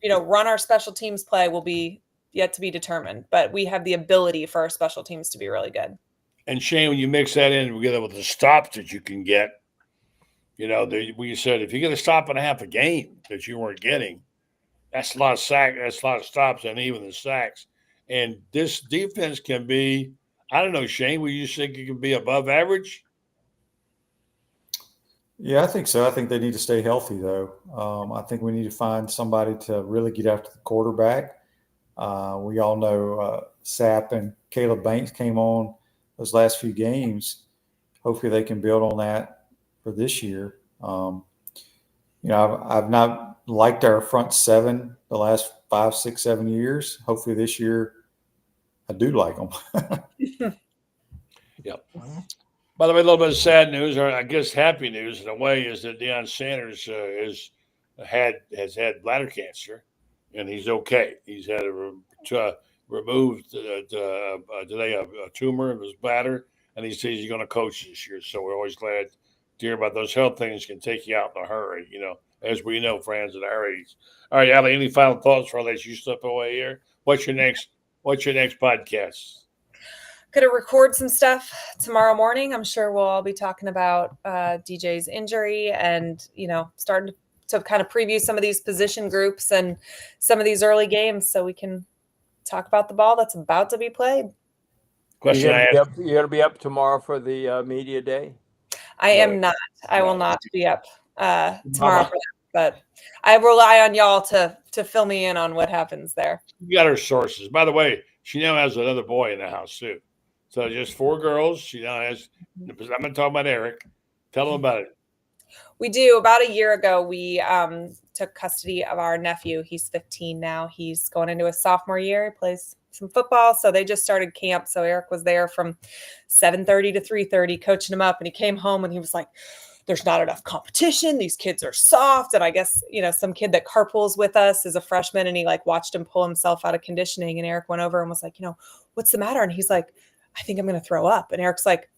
run our special teams play will be yet to be determined, but we have the ability for our special teams to be really good. And Shane, when you mix that in together with the stops that you can get, we said if you get a stop and a half a game that you weren't getting, that's a lot of that's a lot of stops and even the sacks. And this defense can be, I don't know, Shane, will you think it can be above average? Yeah, I think so. I think they need to stay healthy, though. I think we need to find somebody to really get after the quarterback. We all know Sapp and Caleb Banks came on those last few games. Hopefully they can build on that for this year. I've not liked our front seven the last 5, 6, 7 years. Hopefully this year I do like them. Yep. By the way, a little bit of sad news, or I guess happy news in a way, is that Deion Sanders has had bladder cancer, and he's okay. He's had removed today a tumor in his bladder, and he says he's going to coach this year. So we're always glad to hear about those health things can take you out in a hurry, as we know, friends, in our age. All right, Allie, any final thoughts before I let you slip away here? What's your next podcast? Going to record some stuff tomorrow morning. I'm sure we'll all be talking about DJ's injury and, starting to kind of preview some of these position groups and some of these early games so we can talk about the ball that's about to be played. You're going to be up tomorrow for the media day? I am not. I will not be up tomorrow for that, but I rely on y'all to fill me in on what happens there. You got her sources. By the way, she now has another boy in the house, too. So just 4 girls. She now has – I'm going to talk about Eric. Tell them about it. We do. About a year ago, we took custody of our nephew. He's 15 now. He's going into his sophomore year. He plays some football. So they just started camp. So Eric was there from 7:30 to 3:30 coaching him up. And he came home and he was like, there's not enough competition. These kids are soft. And I guess, some kid that carpools with us is a freshman and he watched him pull himself out of conditioning. And Eric went over and was like, what's the matter? And he's like, I think I'm going to throw up. And Eric's like,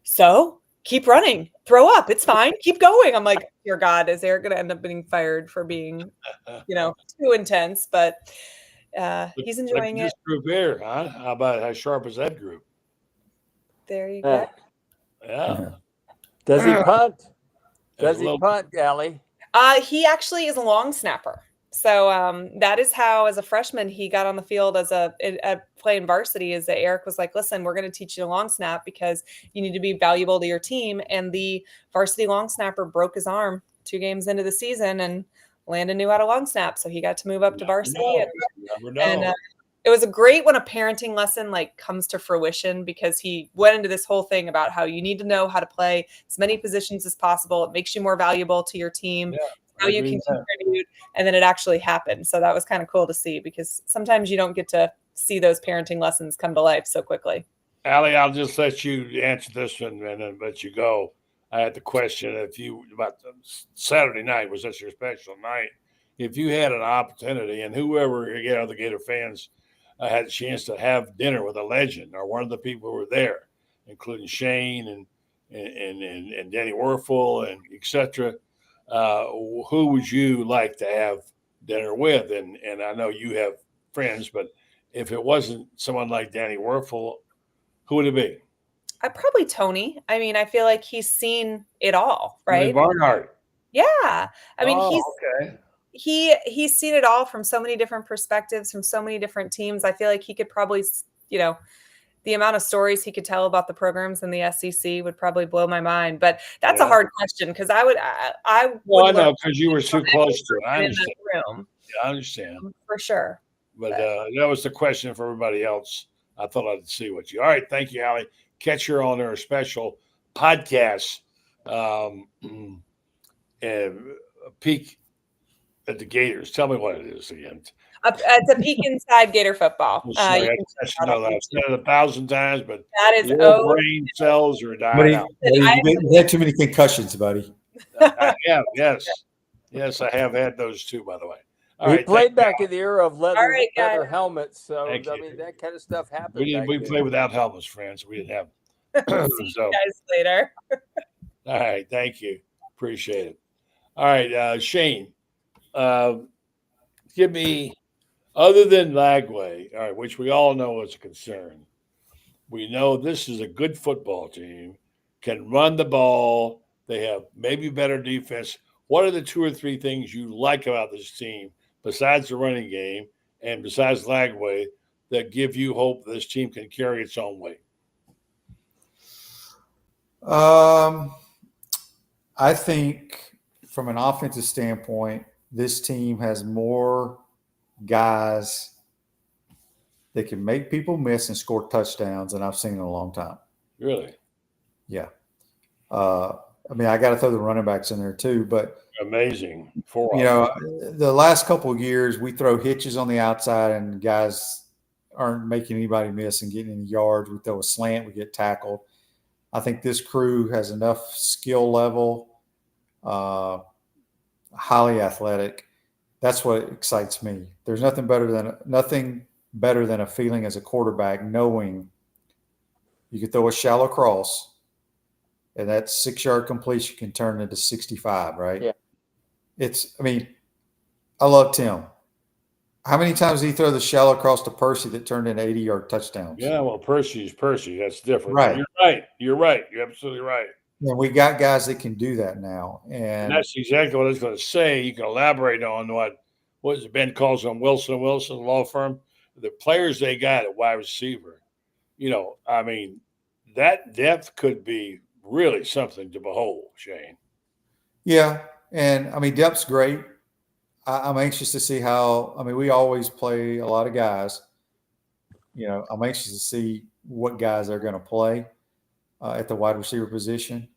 so keep running, throw up. It's fine. Keep going. I'm like, dear God, is Eric going to end up being fired for being, too intense? But he's enjoying it. This group here, huh? How about how sharp is that group? There you go. Yeah. Does he punt? Does he punt, Allie? He actually is a long snapper. So that is how, as a freshman, he got on the field playing varsity. Is that Eric was like, listen, we're going to teach you a long snap because you need to be valuable to your team. And the varsity long snapper broke his arm 2 games into the season, and Landon knew how to long snap. So he got to move up to varsity. And it was great when a parenting lesson comes to fruition, because he went into this whole thing about how you need to know how to play as many positions as possible. It makes you more valuable to your team. Yeah. How you can contribute, and then it actually happened. So that was kind of cool to see, because sometimes you don't get to see those parenting lessons come to life so quickly. Allie, I'll just let you answer this one and then let you go. I had the question about Saturday night, was that your special night? If you had an opportunity, and whoever, the Gator fans had a chance to have dinner with a legend or one of the people who were there, including Shane and Danny Werfel and et cetera, who would you like to have dinner with? And I know you have friends, but if it wasn't someone like Danny Werfel, who would it be? Probably Tony. I mean, I feel like he's seen it all, right? Tony Barnhart. Yeah. I mean, he's seen it all from so many different perspectives, from so many different teams. I feel like he could probably, the amount of stories he could tell about the programs in the SEC would probably blow my mind. But that's a hard question, because I know, because you were so close to it. I understand. Room. Yeah, I understand. For sure. But that was the question for everybody else. I thought I'd see what you. All right, thank you, Allie. Catch her on her special podcast, and a peek at the Gators. Tell me what it is again. It's a peek inside Gator football. I'm sorry, You I can just check it out know on that. I've said it 1,000 times, but That is your brain cells are dying out. You had too many concussions, buddy. I have, yes. Yes, I have had those too, by the way. All He right, played thank back you. in the era of leather, All right, guys. leather helmets, so Thank I you. mean that kind of stuff happened. We back then. played without helmets, friends. We didn't have See so, you guys later. all right, thank you. Appreciate it. All right, Shane, give me, other than Lagway, all right, which we all know is a concern, we know this is a good football team, can run the ball, they have maybe better defense. What are the 2 or 3 things you like about this team besides the running game and besides Lagway that give you hope this team can carry its own weight? I think from an offensive standpoint, this team has more guys that can make people miss and score touchdowns than I've seen in a long time. Really? Yeah. I mean, I got to throw the running backs in there too, but amazing. The last couple of years we throw hitches on the outside and guys aren't making anybody miss and getting any yards. We throw a slant, we get tackled. I think this crew has enough skill level, highly athletic. That's what excites me. There's nothing better than a feeling as a quarterback knowing you could throw a shallow cross and that 6-yard completion can turn into 65, right? Yeah. I love Tim. How many times did he throw the shallow cross to Percy that turned into 80-yard touchdowns? Yeah, well, Percy's Percy. That's different. Right. You're right. You're absolutely right. And we got guys that can do that now. And that's exactly what I was going to say. You can elaborate on what is it Ben calls them Wilson law firm, the players they got at wide receiver. That depth could be really something to behold, Shane. Yeah. And depth's great. I'm anxious to see how, we always play a lot of guys. I'm anxious to see what guys are going to play at the wide receiver position.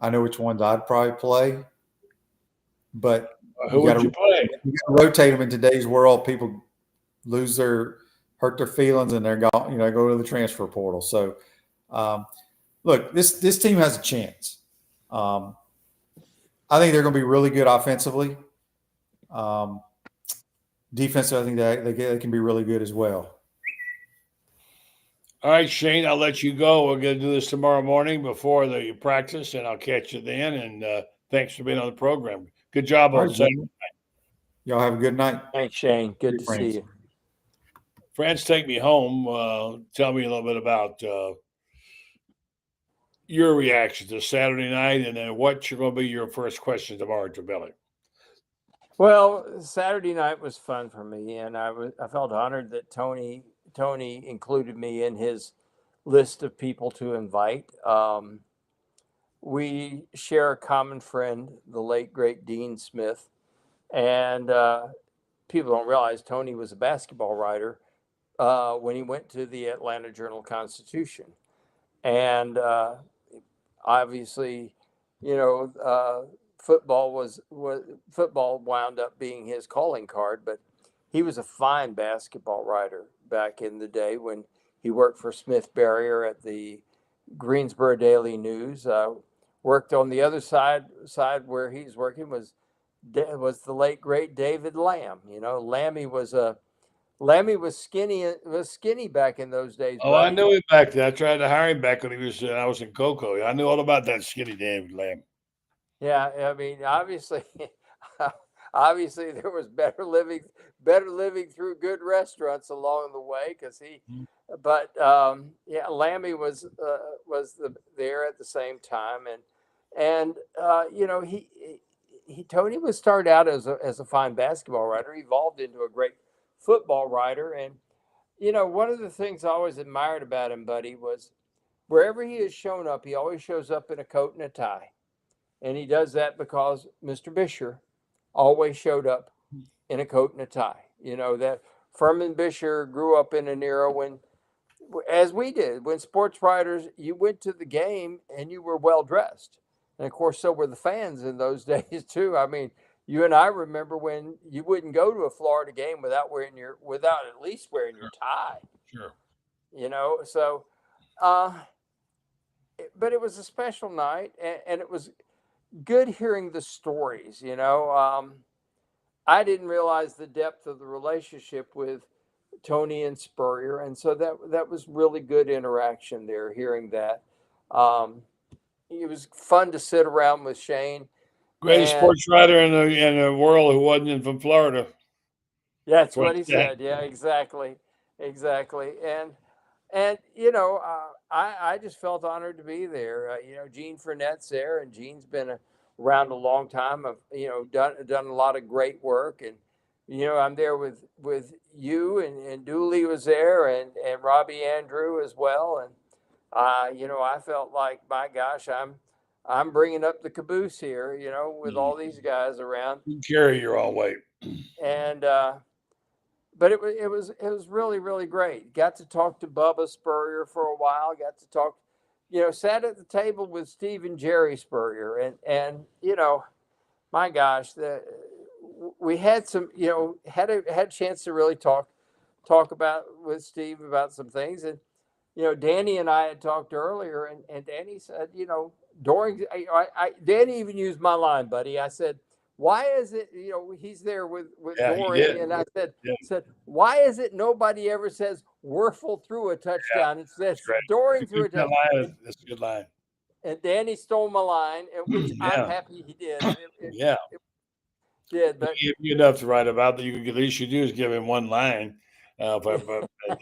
I know which ones I'd probably play, but who would you play? You got to rotate them in today's world. People hurt their feelings, and they're gone. Go to the transfer portal. So, look, this team has a chance. I think they're going to be really good offensively. Defensive, I think they can be really good as well. All right, Shane, I'll let you go. We're going to do this tomorrow morning before the practice, and I'll catch you then. And thanks for being on the program. Good job on Saturday night. Y'all have a good night. Thanks, Shane. Good to see you. Friends, take me home. Tell me a little bit about your reaction to Saturday night, and then what's going to be your first question tomorrow to Billy. Well, Saturday night was fun for me, and I felt honored that Tony included me in his list of people to invite. We share a common friend, the late, great Dean Smith. And people don't realize Tony was a basketball writer when he went to the Atlanta Journal-Constitution. And obviously, football wound up being his calling card, but he was a fine basketball writer back in the day when he worked for Smith Barrier at the Greensboro Daily News. Worked on the other side where he's working was the late great David Lamb. Lammy was skinny back in those days. Oh, buddy. I knew him back then. I tried to hire him back when I was in Cocoa. I knew all about that skinny David Lamb. Yeah, obviously there was better living through good restaurants along the way Lammy was there at the same time, and Tony was started out as a fine basketball writer, evolved into a great football writer, and one of the things I always admired about him, buddy, was wherever he has shown up, he always shows up in a coat and a tie. And he does that because Mr. Bisher always showed up in a coat and a tie. That Furman Bisher grew up in an era when, as we did, when sports writers, you went to the game and you were well dressed. And of course, so were the fans in those days too. you and I remember when you wouldn't go to a Florida game without at least wearing your tie. Sure. You know, so, but it was a special night, and it was good hearing the stories. You know, I didn't realize the depth of the relationship with Tony and Spurrier, and so that was really good interaction there. Hearing that, it was fun to sit around with Shane. Greatest sports writer in the world who wasn't from Florida. That's what he said. Yeah, exactly. And you know, I just felt honored to be there. You know, Gene Frenette's there, and Gene's been around a long time. Of done a lot of great work, and you know, I'm there with you, and Dooley was there, and Robbie Andrew as well, and you know, I felt like, my gosh, I'm bringing up the caboose here, you know, with all these guys around. You carry your own weight. And but it was really, really great. Got to talk to Bubba Spurrier for a while. Got to talk, you know, sat at the table with Steve and Jerry Spurrier, and you know, my gosh, we had some, you know, had a chance to really talk about with Steve about some things. And you know, Danny and I had talked earlier, and Danny said, you know, Danny even used my line, buddy. I said, why is it, you know, he's there with Dory, and I said, why is it nobody ever says Werfel threw a touchdown? It says Dory threw a touchdown. That's a good line. And Danny stole my line, which I'm happy he did. It did, but he gave you enough to write about that. You could, at least you do is give him one line, but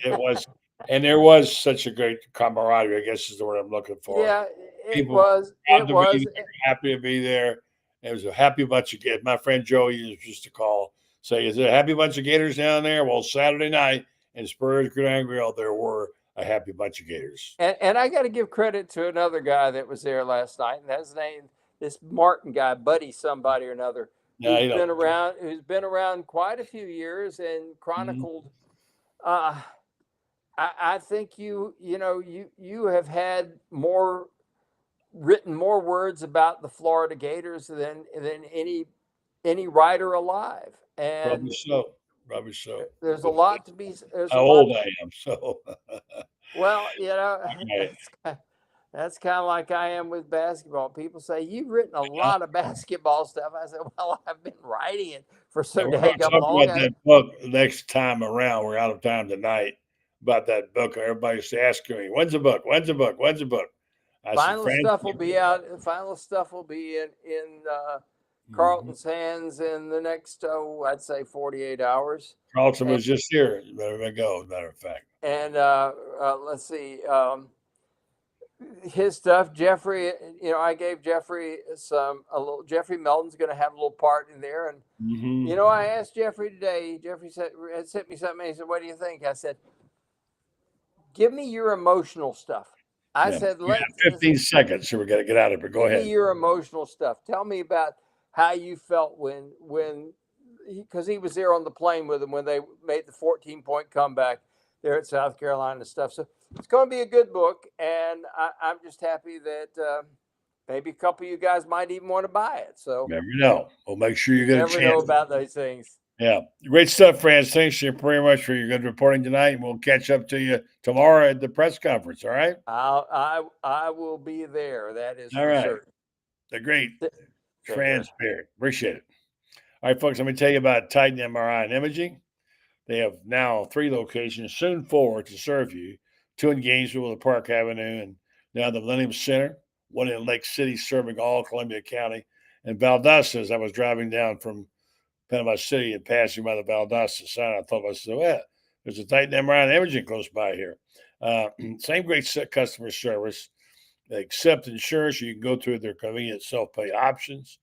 it was. And there was such a great camaraderie, I guess is the word I'm looking for. Yeah, it was happy to be there. It was a happy bunch of Gators. My friend Joey used to call, say, is there a happy bunch of Gators down there? Well, Saturday night in Spurrier's Gridiron Grille, there were a happy bunch of Gators. And I got to give credit to another guy that was there last night, and that's this Martin guy, Buddy somebody or another, who's been around quite a few years and chronicled. I think you have had written more words about the Florida Gators than any writer alive. And probably so. There's a lot to be. How old I am, so. Well, you know, that's kind of like I am with basketball. People say, you've written a lot of basketball stuff. I said, well, I've been writing it for so dang long. About that book next time around. We're out of time tonight. About that book, everybody's asking me, when's the book? Final stuff will be out. Final stuff will be in Carlton's hands in the next, I'd say 48 hours. Carlton was just here. There we go, as a matter of fact. And let's see, his stuff. Jeffrey, you know, I gave Jeffrey Jeffrey Melton's going to have a little part in there. And, you know, I asked Jeffrey today, Jeffrey sent me something. He said, what do you think? I said, give me your emotional stuff. I said, 15 seconds, so we're going to get out of it. Go ahead. Give me your emotional stuff. Tell me about how you felt when because he was there on the plane with them when they made the 14-point comeback there at South Carolina and stuff. So it's going to be a good book, and I'm just happy that maybe a couple of you guys might even want to buy it. So never know. We'll make sure you get a chance. Never know about those things. Yeah. Great stuff, Franz. Thanks very much for your good reporting tonight. We'll catch up to you tomorrow at the press conference. All right. I will be there. That is all right. Certain. The great Franz Beard. Appreciate it. All right, folks, let me tell you about Titan MRI and Imaging. They have now 3 locations, soon 4 to serve you. 2 in Gainesville with Park Avenue, and now the Millennium Center, 1 in Lake City serving all Columbia County. And Valdosta, as I was driving down from Panama City and passing by the Valdosta sign, I thought to myself, well, there's a Titan MRI and Imaging close by here. Same great customer service. They accept insurance. You can go through their convenient self-pay options.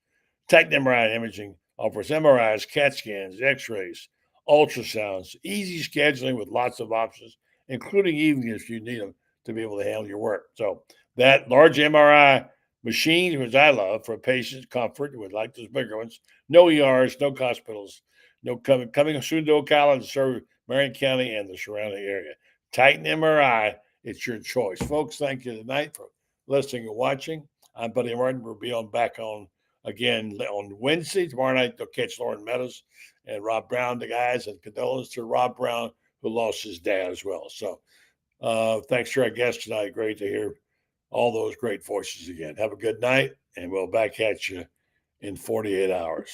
Titan MRI and Imaging offers MRIs, CAT scans, X-rays, ultrasounds, easy scheduling with lots of options, including evenings if you need them to be able to handle your work. So that large MRI machine, which I love for patients' comfort, would like those bigger ones. No ERs, no hospitals, no coming soon to Ocala to serve Marion County and the surrounding area. Titan MRI, it's your choice. Folks, thank you tonight for listening and watching. I'm Buddy Martin. We'll be back on again on Wednesday. Tomorrow night, they'll catch Lauren Meadows and Rob Brown, the guys, and condolences to Rob Brown, who lost his dad as well. So thanks to our guest tonight. Great to hear all those great voices again. Have a good night, and we'll back at you in 48 hours.